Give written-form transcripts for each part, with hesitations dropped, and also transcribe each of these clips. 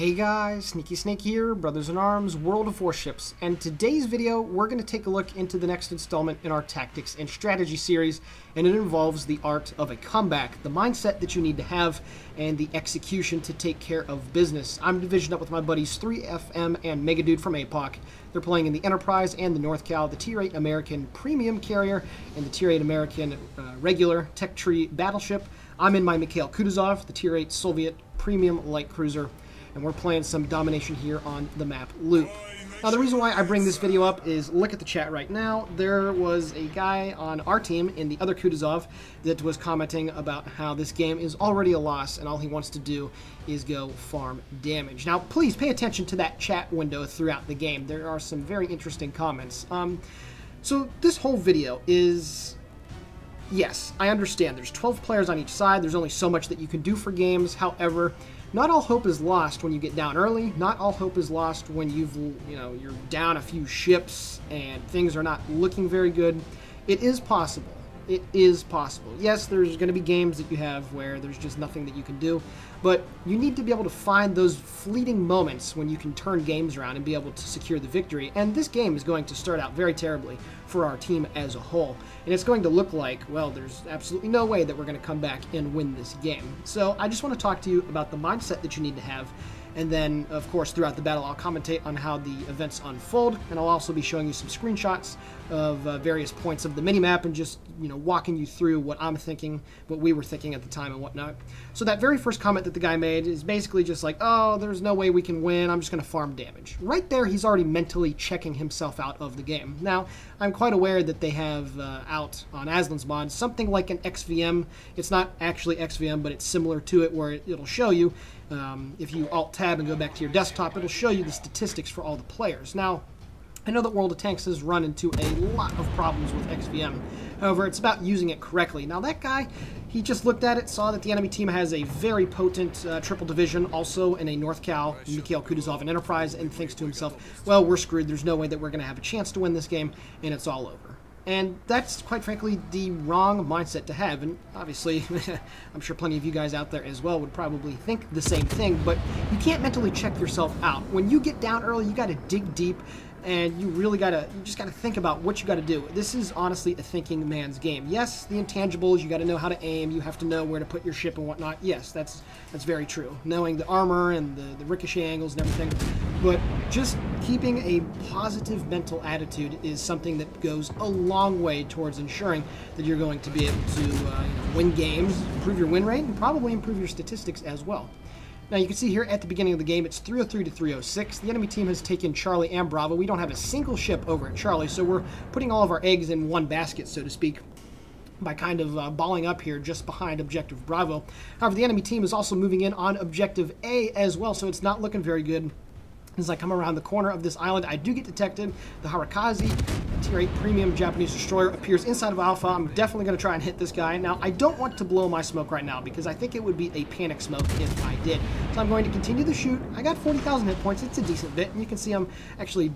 Hey guys, Sneaky Snake here, Brothers in Arms, World of Warships, and today's video we're going to take a look into the next installment in our Tactics and Strategy series, and it involves the art of a comeback, the mindset that you need to have, and the execution to take care of business. I'm divisioned up with my buddies 3FM and Megadude from APOC. They're playing in the Enterprise and the North Cal, the Tier 8 American Premium Carrier, and the Tier 8 American Regular Tech Tree Battleship. I'm in my Mikhail Kutuzov, the Tier 8 Soviet Premium Light Cruiser, and we're playing some domination here on the map Loop. Now, the reason why I bring this video up is look at the chat right now. There was a guy on our team in the other Kutuzov that was commenting about how this game is already a loss and all he wants to do is go farm damage. Now, please pay attention to that chat window throughout the game. There are some very interesting comments. So this whole video is... Yes, I understand. There's 12 players on each side. There's only so much that you can do for games. However, not all hope is lost when you get down early. Not all hope is lost when you're down a few ships and things are not looking very good. It is possible. It is possible. Yes, there's going to be games that you have where there's just nothing that you can do, but you need to be able to find those fleeting moments when you can turn games around and be able to secure the victory. And this game is going to start out very terribly for our team as a whole. And it's going to look like, well, there's absolutely no way that we're going to come back and win this game. So I just want to talk to you about the mindset that you need to have. And then, of course, throughout the battle, I'll commentate on how the events unfold, and I'll also be showing you some screenshots of various points of the minimap and just, walking you through what I'm thinking, what we were thinking at the time and whatnot. So that very first comment that the guy made is basically just like, oh, there's no way we can win, I'm just going to farm damage. Right there, he's already mentally checking himself out of the game. Now, I'm quite aware that they have out on Aslan's mod something like an XVM. It's not actually XVM, but it's similar to it where it'll show you, if you Alt-Tab and go back to your desktop, it'll show you the statistics for all the players. Now, I know that World of Tanks has run into a lot of problems with XVM. However, it's about using it correctly. Now, that guy, he just looked at it, saw that the enemy team has a very potent triple division, also in a North Cal, Mikhail Kutuzov, and Enterprise, and thinks to himself, well, we're screwed. There's no way that we're going to have a chance to win this game, and it's all over. And that's, quite frankly, the wrong mindset to have. And obviously, I'm sure plenty of you guys out there as well would probably think the same thing, but you can't mentally check yourself out. When you get down early, you got to dig deep, and you just got to think about what you got to do. This is honestly a thinking man's game. Yes, the intangibles, you got to know how to aim, you have to know where to put your ship and whatnot. Yes, that's very true. Knowing the armor and the ricochet angles and everything. But just keeping a positive mental attitude is something that goes a long way towards ensuring that you're going to be able to win games, improve your win rate, and probably improve your statistics as well. Now, you can see here at the beginning of the game, it's 303 to 306. The enemy team has taken Charlie and Bravo. We don't have a single ship over at Charlie, so we're putting all of our eggs in one basket, so to speak, by kind of balling up here just behind Objective Bravo. However, the enemy team is also moving in on Objective A as well, so it's not looking very good. As I come around the corner of this island, I do get detected. The Harakazi, Tier 8 Premium Japanese Destroyer, appears inside of Alpha. I'm definitely going to try and hit this guy. Now, I don't want to blow my smoke right now because I think it would be a panic smoke if I did. So I'm going to continue the shoot. I got 40,000 hit points. It's a decent bit. And you can see I'm actually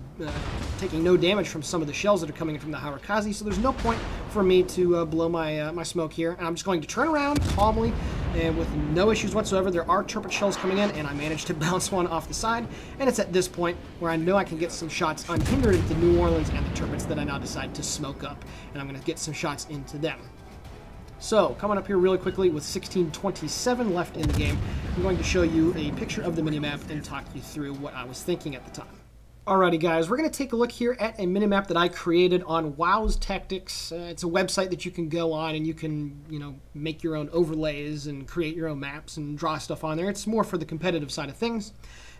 taking no damage from some of the shells that are coming in from the Harakazi. So there's no point for me to blow my smoke here. And I'm just going to turn around calmly and with no issues whatsoever. There are turret shells coming in, and I managed to bounce one off the side. And it's at this point where I know I can get some shots unhindered into New Orleans and the turrets that I now decide to smoke up, and I'm going to get some shots into them. So, coming up here really quickly with 16:27 left in the game, I'm going to show you a picture of the minimap and talk you through what I was thinking at the time. Alrighty guys, we're going to take a look here at a minimap that I created on WoW's Tactics. It's a website that you can go on and you can, make your own overlays and create your own maps and draw stuff on there. It's more for the competitive side of things.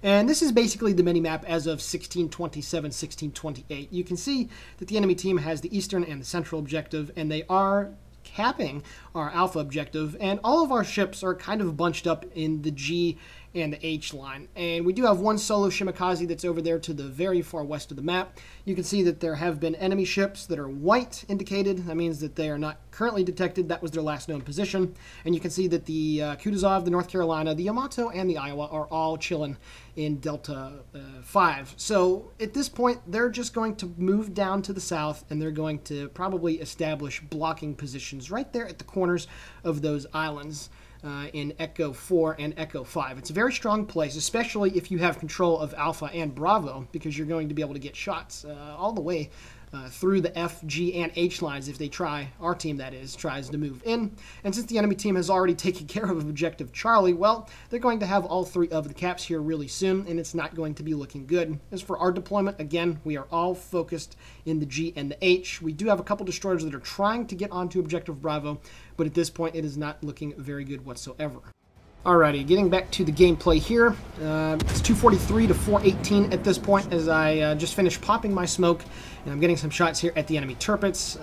And this is basically the minimap as of 16:27, 16:28. You can see that the enemy team has the eastern and the central objective, and they are capping our alpha objective, and all of our ships are kind of bunched up in the G and the H line. And we do have one solo Shimakaze that's over there to the very far west of the map. You can see that there have been enemy ships that are white indicated. That means that they are not currently detected. That was their last known position. And you can see that the Kutuzov, the North Carolina, the Yamato, and the Iowa are all chilling in Delta 5. So at this point, they're just going to move down to the south, and they're going to probably establish blocking positions right there at the corners of those islands. in Echo 4 and Echo 5. It's a very strong place, especially if you have control of Alpha and Bravo, because you're going to be able to get shots all the way through the F, G, and H lines if they try, our team that is, tries to move in. And since the enemy team has already taken care of Objective Charlie, well, they're going to have all 3 of the caps here really soon, and it's not going to be looking good. As for our deployment, again, we are all focused in the G and the H. We do have a couple destroyers that are trying to get onto Objective Bravo, but at this point it is not looking very good whatsoever. Alrighty, getting back to the gameplay here. It's 243 to 418 at this point as I just finished popping my smoke, and I'm getting some shots here at the enemy turrets.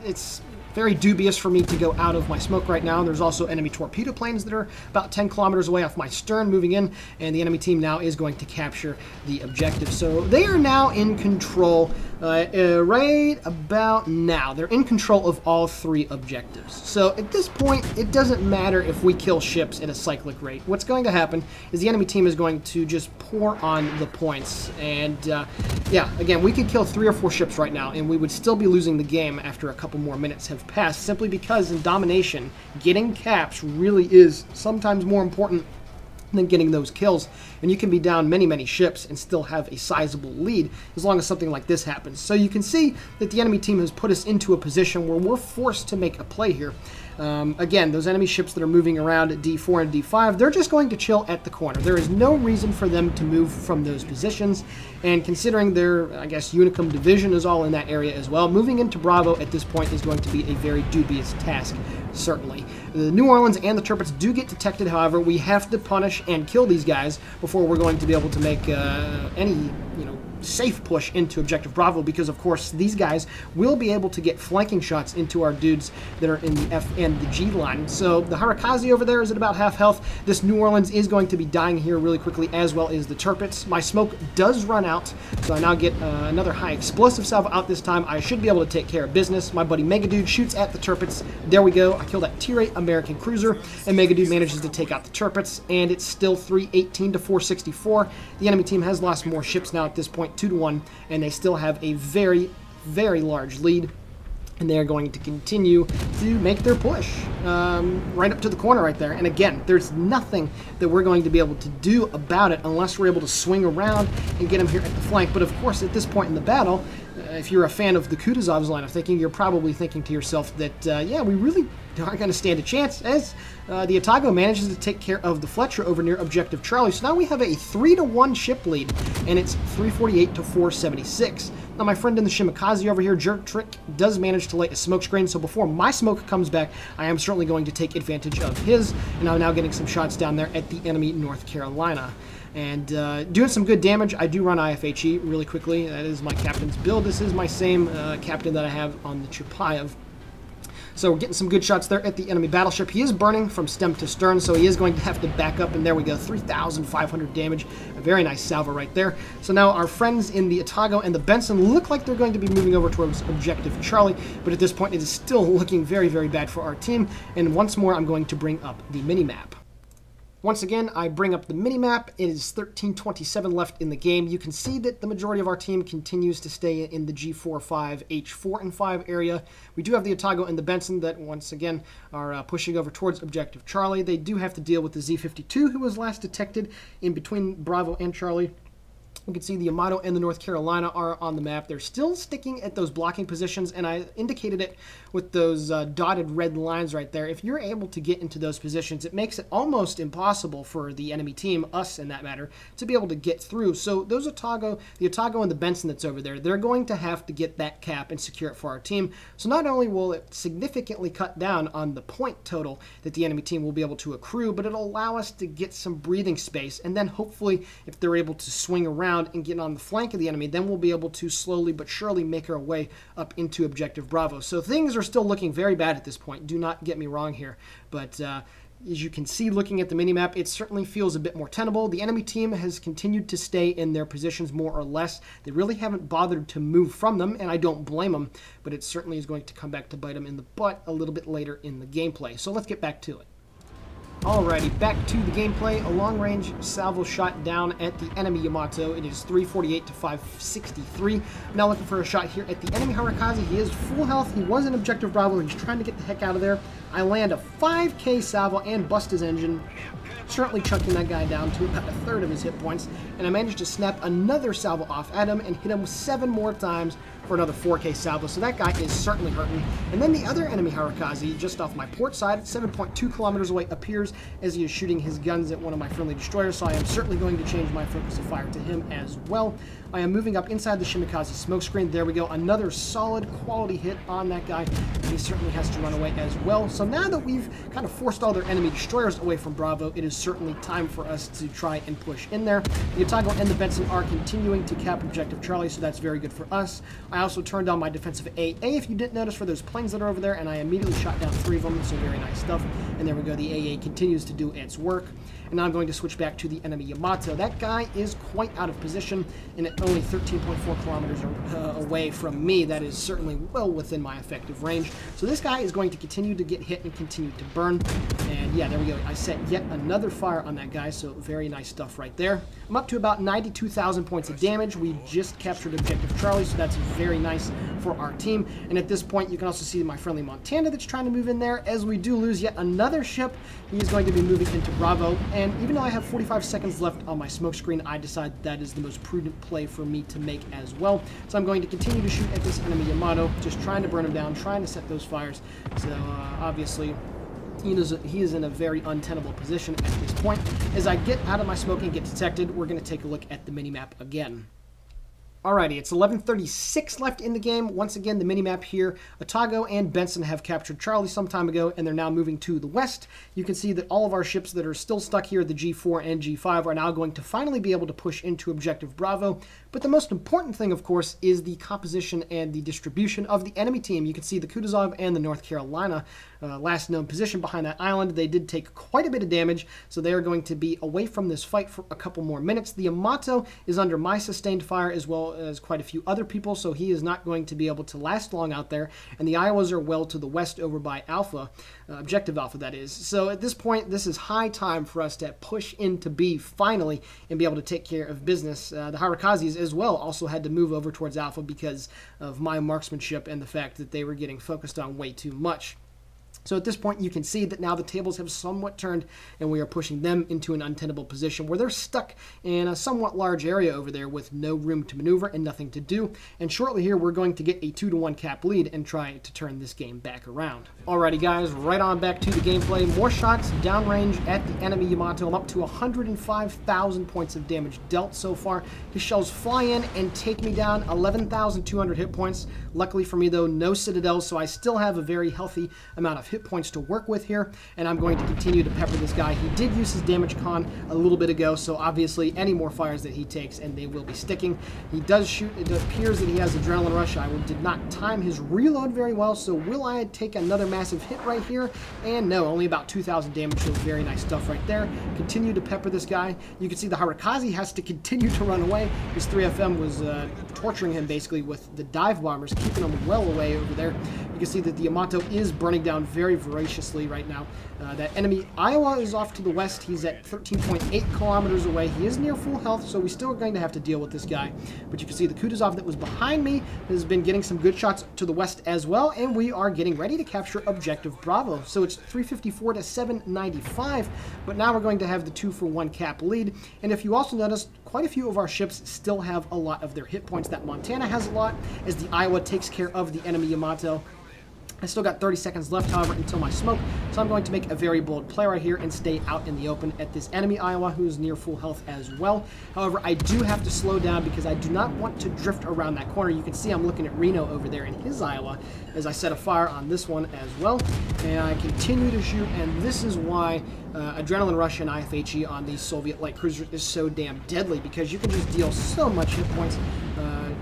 It's very dubious for me to go out of my smoke right now. There's also enemy torpedo planes that are about 10 kilometers away off my stern moving in, and the enemy team now is going to capture the objective. So they are now in control right about now. They're in control of all 3 objectives. So at this point, it doesn't matter if we kill ships at a cyclic rate. What's going to happen is the enemy team is going to just pour on the points. And yeah, again, we could kill 3 or 4 ships right now, and we would still be losing the game after a couple more minutes have passed, simply because in domination, getting caps really is sometimes more important than getting those kills. And you can be down many ships and still have a sizable lead as long as something like this happens. So you can see that the enemy team has put us into a position where we're forced to make a play here. Again, those enemy ships that are moving around at D4 and D5, they're just going to chill at the corner. There is no reason for them to move from those positions, and considering their, I guess, Unicum division is all in that area as well, moving into Bravo at this point is going to be a very dubious task, certainly. The New Orleans and the turrets do get detected, however. We have to punish and kill these guys before we're going to be able to make any, safe push into Objective Bravo, because of course these guys will be able to get flanking shots into our dudes that are in the F and the G line. So the Harakazi over there is at about half health. This New Orleans is going to be dying here really quickly, as well as the turrets. My smoke does run out, so I now get another high explosive salvo out this time. I should be able to take care of business. My buddy Megadude shoots at the turrets. There we go. I kill that Tier 8 American cruiser, and Megadude manages to take out the turrets, and it's still 318 to 464. The enemy team has lost more ships now at this point, 2-1, and they still have a very large lead, and they're going to continue to make their push right up to the corner right there. And again, there's nothing that we're going to be able to do about it unless we're able to swing around and get them here at the flank. But of course, at this point in the battle, if you're a fan of the Kutuzov's line of thinking, you're probably thinking to yourself that, yeah, we really aren't going to stand a chance, as the Otago manages to take care of the Fletcher over near Objective Charlie. So now we have a 3-1 ship lead, and it's 348 to 476. Now my friend in the Shimakaze over here, Jerk Trick, does manage to light a smoke screen, so before my smoke comes back, I am certainly going to take advantage of his, and I'm now getting some shots down there at the enemy North Carolina. And doing some good damage. I do run IFHE really quickly. That is my captain's build. This is my same captain that I have on the Chupayev. So we're getting some good shots there at the enemy battleship. He is burning from stem to stern, so he is going to have to back up, and there we go, 3,500 damage. A very nice salvo right there. So now our friends in the Otago and the Benson look like they're going to be moving over towards Objective Charlie, but at this point it is still looking very bad for our team. And once more, I'm going to bring up the mini-map. Once again, I bring up the mini-map. It is 13:27 left in the game. You can see that the majority of our team continues to stay in the G4, 5, H4, and 5 area. We do have the Otago and the Benson that, once again, are pushing over towards Objective Charlie. They do have to deal with the Z-52, who was last detected in between Bravo and Charlie. You can see the Yamato and the North Carolina are on the map. They're still sticking at those blocking positions, and I indicated it with those dotted red lines right there. If you're able to get into those positions, it makes it almost impossible for the enemy team, us in that matter, to be able to get through. So those Otago, the Otago and the Benson that's over there, they're going to have to get that cap and secure it for our team. So not only will it significantly cut down on the point total that the enemy team will be able to accrue, but it'll allow us to get some breathing space, and then hopefully if they're able to swing around and get on the flank of the enemy, then we'll be able to slowly but surely make our way up into Objective Bravo. So things are still looking very bad at this point. Do not get me wrong here, but as you can see looking at the minimap, it certainly feels a bit more tenable. The enemy team has continued to stay in their positions more or less. They really haven't bothered to move from them, and I don't blame them, but it certainly is going to come back to bite them in the butt a little bit later in the gameplay. So let's get back to it. Alrighty, back to the gameplay. A long-range salvo shot down at the enemy Yamato. It is 348 to 563. Now looking for a shot here at the enemy Harakazi. He is full health. He was in Objective Bravo. He's trying to get the heck out of there. I land a 5k salvo and bust his engine, certainly chunking that guy down to about a third of his hit points. And I managed to snap another salvo off at him and hit him 7 more times for another 4k salvo. So that guy is certainly hurting. And then the other enemy Harakazi, just off my port side, 7.2 kilometers away, appears as he is shooting his guns at one of my friendly destroyers. So I am certainly going to change my focus of fire to him as well. I am moving up inside the Shimikaze smoke screen. There we go. Another solid quality hit on that guy. And he certainly has to run away as well. So now that we've kind of forced all their enemy destroyers away from Bravo, it is certainly time for us to try and push in there. The Otago and the Benson are continuing to cap Objective Charlie, so that's very good for us. I also turned on my defensive AA, if you didn't notice, for those planes that are over there, and I immediately shot down 3 of them, so very nice stuff. And there we go. The AA continues to do its work. And now I'm going to switch back to the enemy Yamato. That guy is quite out of position, and at only 13.4 kilometers away from me. That is certainly well within my effective range. So this guy is going to continue to get hit and continue to burn. And yeah, there we go. I set yet another fire on that guy, so very nice stuff right there. I'm up to about 92,000 points of damage. We just captured Objective Charlie, so that's very nice for our team. And at this point, you can also see my friendly Montana that's trying to move in there. As we do lose yet another ship, he's going to be moving into Bravo. And even though I have 45 seconds left on my smoke screen, I decide that is the most prudent play for me to make as well. So I'm going to continue to shoot at this enemy Yamato, just trying to burn him down, trying to set those fires. So obviously, he is in a very untenable position at this point. As I get out of my smoke and get detected, we're going to take a look at the minimap again. Alrighty, it's 11:36 left in the game. Once again, the minimap here. Otago and Benson have captured Charlie some time ago, and they're now moving to the west. You can see that all of our ships that are still stuck here, the G4 and G5, are now going to finally be able to push into Objective Bravo. But the most important thing, of course, is the composition and the distribution of the enemy team. You can see the Kutuzov and the North Carolina, last known position behind that island. They did take quite a bit of damage, so they are going to be away from this fight for a couple more minutes. The Yamato is under my sustained fire as well as quite a few other people, so he is not going to be able to last long out there. And the Iowas are well to the west over by Alpha, Objective Alpha, that is. So at this point, this is high time for us to push into B finally and be able to take care of business. The Harakazis as well also had to move over towards Alpha because of my marksmanship and the fact that they were getting focused on way too much. So at this point, you can see that now the tables have somewhat turned, and we are pushing them into an untenable position where they're stuck in a somewhat large area over there with no room to maneuver and nothing to do. And shortly here, we're going to get a 2-to-1 cap lead and try to turn this game back around. Alrighty, guys, right on back to the gameplay. More shots downrange at the enemy Yamato. I'm up to 105,000 points of damage dealt so far. His shells fly in and take me down 11,200 hit points. Luckily for me, though, no citadels, so I still have a very healthy amount of hit points to work with here, and I'm going to continue to pepper this guy. He did use his damage con a little bit ago, so obviously any more fires that he takes, and they will be sticking. He does shoot. It appears that he has adrenaline rush. I did not time his reload very well, so will I take another massive hit right here? And no, only about 2,000 damage, so very nice stuff right there. Continue to pepper this guy. You can see the Harakazi has to continue to run away. His 3FM was torturing him basically with the dive bombers, keeping him well away over there. You can see that the Yamato is burning down very voraciously right now. That enemy Iowa is off to the west. He's at 13.8 kilometers away. He is near full health, so we still are going to have to deal with this guy. But you can see the Kutuzov that was behind me has been getting some good shots to the west as well, and we are getting ready to capture Objective Bravo. So it's 354 to 795, but now we're going to have the 2-for-1 cap lead. And if you also notice, quite a few of our ships still have a lot of their hit points. That Montana has a lot, as the Iowa takes care of the enemy Yamato. I still got 30 seconds left, however, until my smoke, so I'm going to make a very bold play right here and stay out in the open at this enemy Iowa, who's near full health as well. However, I do have to slow down because I do not want to drift around that corner. You can see I'm looking at Reno over there in his Iowa as I set a fire on this one as well. And I continue to shoot, and this is why Adrenaline Rush and IFHE on these Soviet light cruisers is so damn deadly, because you can just deal so much hit points.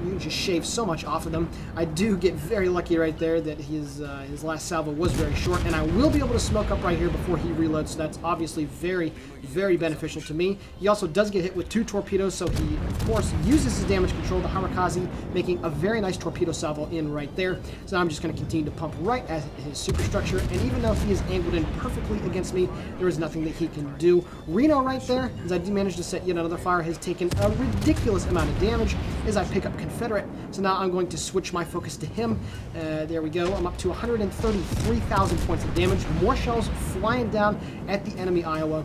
You can just shave so much off of them. I do get very lucky right there that his last salvo was very short, and I will be able to smoke up right here before he reloads, so that's obviously very, very beneficial to me. He also does get hit with 2 torpedoes, so he, of course, uses his damage control, the Harakazi, making a very nice torpedo salvo in right there. So now I'm just going to continue to pump right at his superstructure, and even though he is angled in perfectly against me, there is nothing that he can do. Reno right there, as I do manage to set yet another fire, has taken a ridiculous amount of damage as I pick up Confederate. So now I'm going to switch my focus to him. There we go. I'm up to 133,000 points of damage. More shells flying down at the enemy Iowa.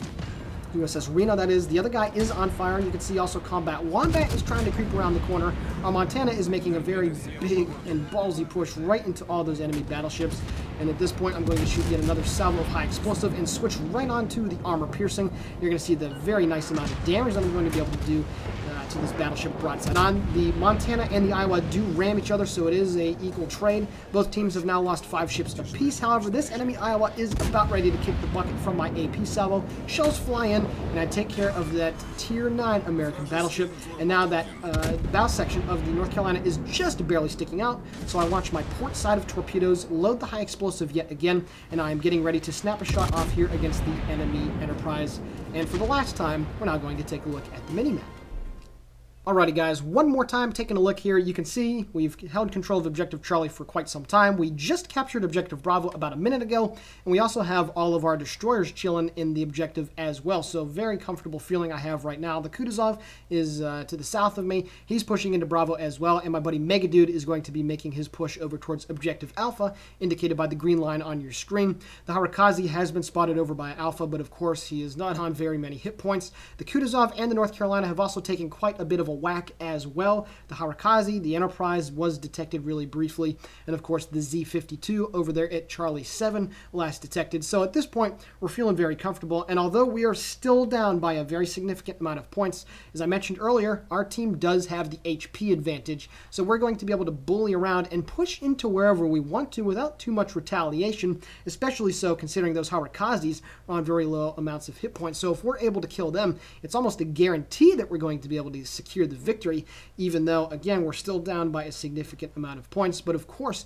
USS Reno, that is. The other guy is on fire. You can see also Combat Wombat is trying to creep around the corner. Our Montana is making a very big and ballsy push right into all those enemy battleships. And at this point, I'm going to shoot yet another salvo of high explosive and switch right onto the armor piercing. You're going to see the very nice amount of damage that I'm going to be able to do to this battleship broadside on. The Montana and the Iowa do ram each other, so it is a equal trade. Both teams have now lost 5 ships apiece. However, this enemy Iowa is about ready to kick the bucket from my AP salvo. Shells fly in, and I take care of that Tier 9 American battleship. And now that bow section of the North Carolina is just barely sticking out, so I launch my port side of torpedoes, load the high explosive yet again, and I am getting ready to snap a shot off here against the enemy Enterprise. And for the last time, we're now going to take a look at the minimap. Alrighty guys, one more time taking a look here. You can see we've held control of Objective Charlie for quite some time. We just captured Objective Bravo about a minute ago, and we also have all of our destroyers chilling in the objective as well. So very comfortable feeling I have right now. The Kutuzov is to the south of me. He's pushing into Bravo as well, and my buddy Megadude is going to be making his push over towards Objective Alpha, indicated by the green line on your screen. The Harakazi has been spotted over by Alpha, but of course he is not on very many hit points. The Kutuzov and the North Carolina have also taken quite a bit of a whack as well. The Harakazi, the Enterprise, was detected really briefly, and of course the Z-52 over there at Charlie 7 last detected. So at this point we're feeling very comfortable, and although we are still down by a very significant amount of points, as I mentioned earlier, our team does have the HP advantage, so we're going to be able to bully around and push into wherever we want to without too much retaliation, especially so considering those Harakazis are on very low amounts of hit points. So if we're able to kill them, it's almost a guarantee that we're going to be able to secure the victory, even though, again, we're still down by a significant amount of points. But of course,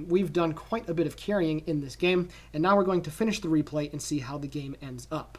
we've done quite a bit of carrying in this game, and now we're going to finish the replay and see how the game ends up.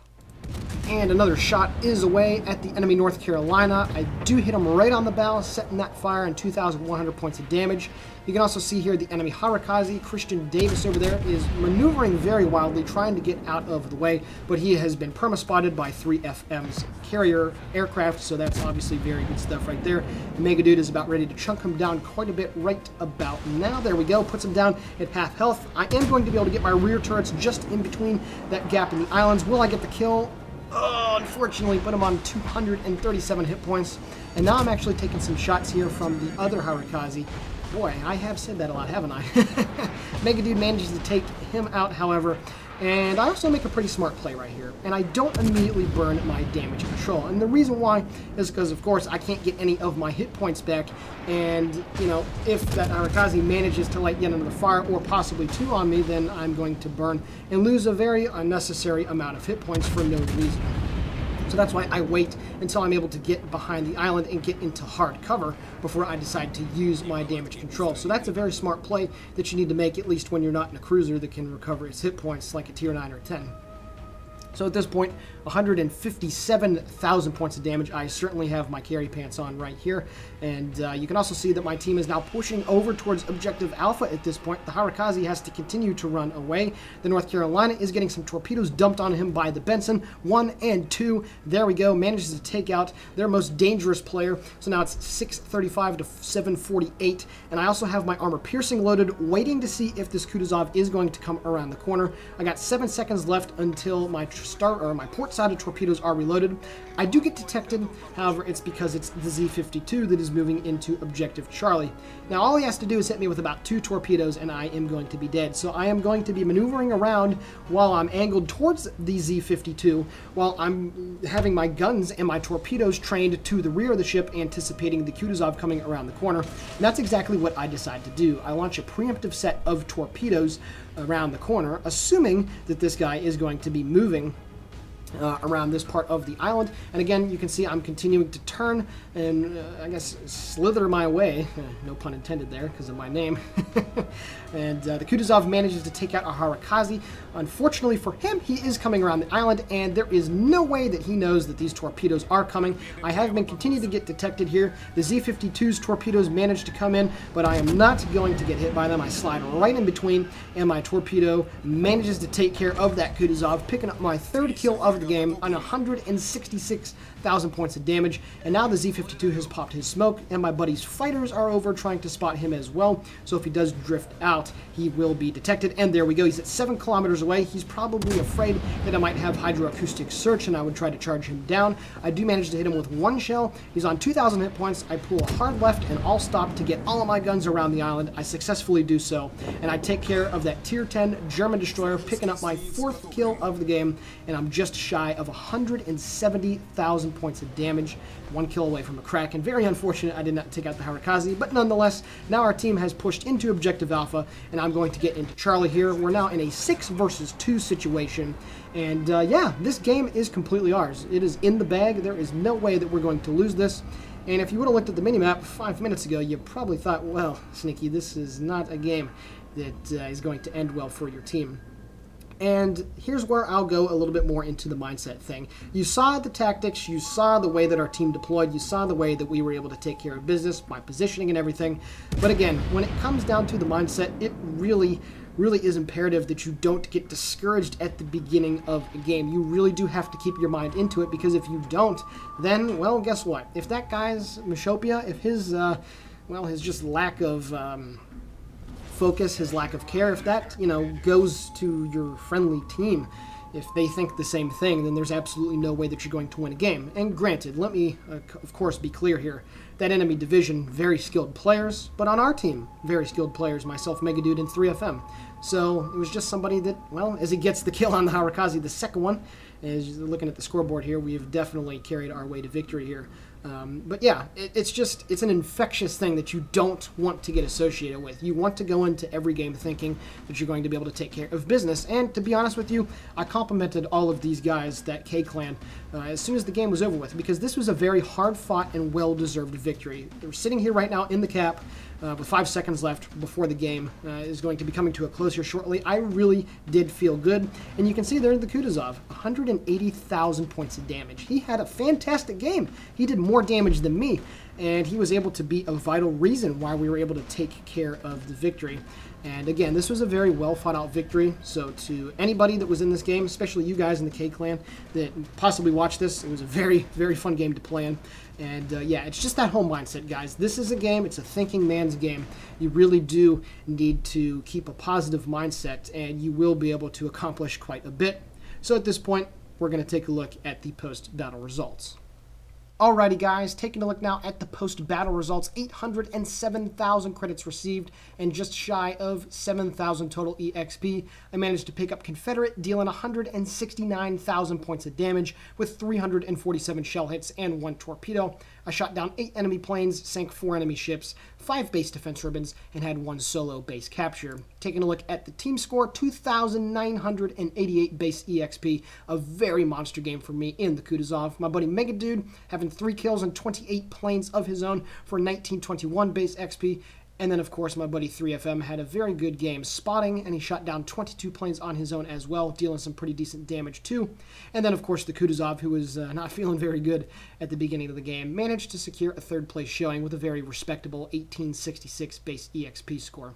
And another shot is away at the enemy North Carolina. I do hit him right on the bow, setting that fire and 2,100 points of damage. You can also see here the enemy Harakazi, Christian Davis over there, is maneuvering very wildly, trying to get out of the way, but he has been perma-spotted by 3FM's carrier aircraft, so that's obviously very good stuff right there. Megadude is about ready to chunk him down quite a bit right about now. There we go, puts him down at half health. I am going to be able to get my rear turrets just in between that gap in the islands. Will I get the kill? Oh, unfortunately, put him on 237 hit points. And now I'm actually taking some shots here from the other Harakazi. Boy, I have said that a lot, haven't I? Megadude manages to take him out, however. And I also make a pretty smart play right here. And I don't immediately burn my damage control. And the reason why is because, of course, I can't get any of my hit points back. And, you know, if that Harakazi manages to light yet another fire, or possibly 2 on me, then I'm going to burn and lose a very unnecessary amount of hit points for no reason. So that's why I wait until I'm able to get behind the island and get into hard cover before I decide to use my damage control. So that's a very smart play that you need to make, at least when you're not in a cruiser that can recover its hit points like a tier 9 or 10. So at this point, 157,000 points of damage. I certainly have my carry pants on right here. And you can also see that my team is now pushing over towards Objective Alpha at this point. The Harakazi has to continue to run away. The North Carolina is getting some torpedoes dumped on him by the Benson. 1 and 2. There we go. Manages to take out their most dangerous player. So now it's 635 to 748. And I also have my armor piercing loaded, waiting to see if this Kutuzov is going to come around the corner. I got 7 seconds left until my my port-sided torpedoes are reloaded. I do get detected, however, it's because it's the Z-52 that is moving into Objective Charlie. Now, all he has to do is hit me with about 2 torpedoes, and I am going to be dead. So I am going to be maneuvering around while I'm angled towards the Z-52, while I'm having my guns and my torpedoes trained to the rear of the ship, anticipating the Kutuzov coming around the corner. And that's exactly what I decide to do. I launch a preemptive set of torpedoes around the corner, assuming that this guy is going to be moving around this part of the island. And again, you can see I'm continuing to turn and I guess slither my way, no pun intended there because of my name. And the Kutuzov manages to take out a Harakazi. Unfortunately for him, he is coming around the island, and there is no way that he knows that these torpedoes are coming. I have been continuing to get detected here. The Z-52's torpedoes managed to come in, but I am not going to get hit by them. I slide right in between, and my torpedo manages to take care of that Kutuzov, picking up my third kill of the game on 166,000 points of damage. And now the Z-52 has popped his smoke, and my buddy's fighters are over trying to spot him as well. So if he does drift out, he will be detected. And there we go. He's at 7 kilometers away. He's probably afraid that I might have hydroacoustic search, and I would try to charge him down. I do manage to hit him with one shell. He's on 2,000 hit points. I pull a hard left and all stop to get all of my guns around the island. I successfully do so, and I take care of that tier 10 German destroyer, picking up my 4th kill of the game, and I'm just shy of 170,000 points of damage. 1 kill away from a crack, and very unfortunate I did not take out the Harakazi, but nonetheless, now our team has pushed into Objective Alpha, and I'm going to get into Charlie here. We're now in a 6 versus 2 situation, and yeah, this game is completely ours. It is in the bag. There is no way that we're going to lose this. And if you would have looked at the minimap 5 minutes ago, you probably thought, well, Sneaky, this is not a game that is going to end well for your team. And here's where I'll go a little bit more into the mindset thing. You saw the tactics, you saw the way that our team deployed, you saw the way that we were able to take care of business, my positioning and everything. But again, when it comes down to the mindset, it really is imperative that you don't get discouraged at the beginning of a game. You really do have to keep your mind into it, because if you don't, then, well, guess what? If that guy's Mashopia, if his, well, his just lack of focus, his lack of care, if that, you know, goes to your friendly team, if they think the same thing, then there's absolutely no way that you're going to win a game. And granted, let me, of course, be clear here. That enemy division, very skilled players, but on our team, very skilled players, myself, Megadude, and 3FM. So it was just somebody that, well, as he gets the kill on the Harakazi, the second one, as you're looking at the scoreboard here, we've definitely carried our way to victory here. But yeah, it's an infectious thing that you don't want to get associated with. You want to go into every game thinking that you're going to be able to take care of business. And to be honest with you, I complimented all of these guys, that K-Clan, as soon as the game was over with, because this was a very hard-fought and well-deserved victory. They're sitting here right now in the cap, with 5 seconds left before the game is going to be coming to a close here shortly. I really did feel good. And you can see there the Kutuzov, 180,000 points of damage. He had a fantastic game. He did more damage than me, and he was able to be a vital reason why we were able to take care of the victory. And again, this was a very well fought out victory. So to anybody that was in this game, especially you guys in the K-Clan that possibly watched this, it was a very, very fun game to play in. And yeah, it's just that whole mindset, guys. This is a game. It's a thinking man's game. You really do need to keep a positive mindset, and you will be able to accomplish quite a bit. So at this point, we're going to take a look at the post-battle results. Alrighty guys, taking a look now at the post-battle results. 807,000 credits received and just shy of 7,000 total EXP. I managed to pick up Confederate, dealing 169,000 points of damage with 347 shell hits and 1 torpedo. I shot down 8 enemy planes, sank 4 enemy ships, 5 base defense ribbons, and had 1 solo base capture. Taking a look at the team score, 2,988 base EXP. A very monster game for me in the Kutuzov. My buddy Megadude having 3 kills and 28 planes of his own for 1921 base XP. And then, of course, my buddy 3FM had a very good game spotting, and he shot down 22 planes on his own as well, dealing some pretty decent damage too. And then, of course, the Kutuzov, who was not feeling very good at the beginning of the game, managed to secure a 3rd place showing with a very respectable 1866 base EXP score.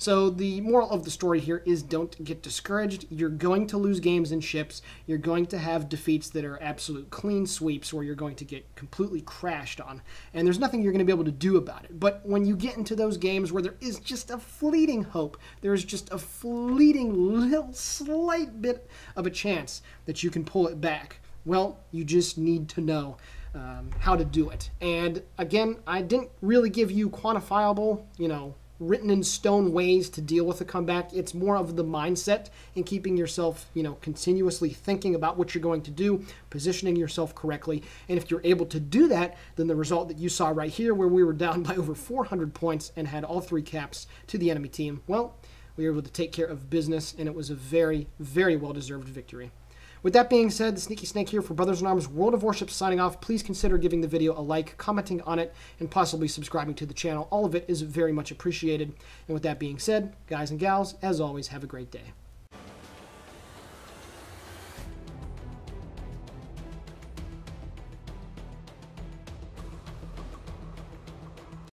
So the moral of the story here is don't get discouraged. You're going to lose games in ships. You're going to have defeats that are absolute clean sweeps where you're going to get completely crashed on. And there's nothing you're going to be able to do about it. But when you get into those games where there is just a fleeting hope, there is just a fleeting little slight bit of a chance that you can pull it back, well, you just need to know how to do it. And again, I didn't really give you quantifiable, written in stone ways to deal with a comeback. It's more of the mindset and keeping yourself, continuously thinking about what you're going to do, positioning yourself correctly. And if you're able to do that, then the result that you saw right here, where we were down by over 400 points and had all 3 caps to the enemy team, well, we were able to take care of business, and it was a very, very well-deserved victory. With that being said, the Sneaky Snake here for Brothers in Arms World of Warships signing off. Please consider giving the video a like, commenting on it, and possibly subscribing to the channel. All of it is very much appreciated. And with that being said, guys and gals, as always, have a great day.